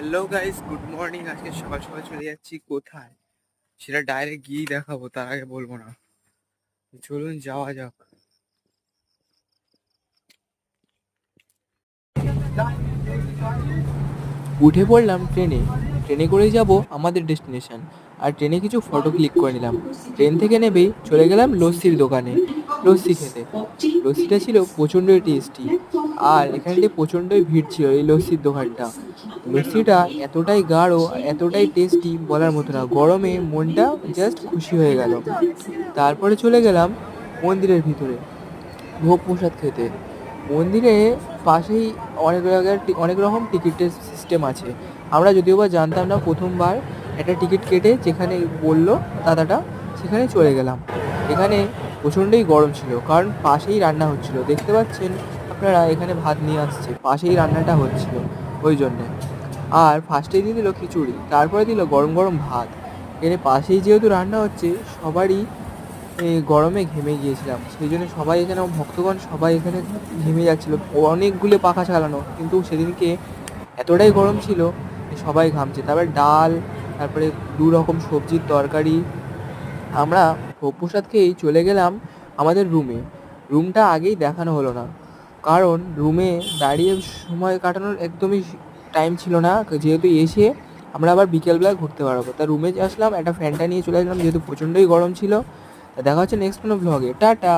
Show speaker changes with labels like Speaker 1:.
Speaker 1: Hello guys, good morning. আজকে সকাল সকাল চলে যাচ্ছি কোথায় সেটা ডাইরেক্ট গিয়েই দেখাবো, তার আগে বলবো না। চলুন যাওয়া যাক।
Speaker 2: উঠে পড়লাম ট্রেনে। ট্রেনে করেই যাব আমাদের ডেস্টিনেশন। আর ট্রেনে কিছু ফটো ক্লিক করে নিলাম। ট্রেন থেকে নেবেই চলে গেলাম লস্যির দোকানে লস্যি খেতে। লস্যিটা ছিল প্রচণ্ডই টেস্টি। আর এখানটায় প্রচণ্ডই ভিড় ছিল এই লস্যির দোকানটা। লস্যিটা এতটাই গাঢ় আর এতটাই টেস্টি বলার মতো না, গরমে মনটা জাস্ট খুশি হয়ে গেল। তারপরে চলে গেলাম মন্দিরের ভিতরে ভোগ প্রসাদ খেতে। মন্দিরে পাশেই অনেক রকম টিকিটের সিস্টেম আছে। আমরা যদিও বা জানতাম না, প্রথমবার একটা টিকিট কেটে যেখানে বললো দাদাটা সেখানে চলে গেলাম। এখানে প্রচণ্ডই গরম ছিল, কারণ পাশেই রান্না হচ্ছিল। দেখতে পাচ্ছেন আপনারা, এখানে ভাত নিয়ে আসছে, পাশেই রান্নাটা হচ্ছিল ওই জন্যে। আর ফার্স্টেই দিয়ে দিল খিচুড়ি, তারপরে দিল গরম গরম ভাত। এখানে পাশেই যেহেতু রান্না হচ্ছে, সবারই এই গরমে ঘেমে গিয়েছিলাম। সেই জন্য সবাই এখানে, ভক্তগণ সবাই এখানে ঘেমে যাচ্ছিলো। অনেকগুলো পাখা চালানো, কিন্তু সেদিনকে এতটাই গরম ছিল যে সবাই ঘামছে। তারপরে ডাল, তারপরে দু রকম সবজির তরকারি। আমরা ভোগ প্রসাদ খেয়েই চলে গেলাম আমাদের রুমে। রুমটা আগেই দেখানো হলো না, কারণ রুমে দাঁড়িয়ে সময় কাটানোর একদমই টাইম ছিল না, যেহেতু এসে আমরা আবার বিকেলবেলা ঘুরতে পারবো। তা রুমে আসলাম, একটা ফ্যানটা নিয়ে চলে আসলাম যেহেতু প্রচণ্ডই গরম ছিল। তা দেখা হচ্ছে নেক্সট কোনো ব্লগে। টাটা।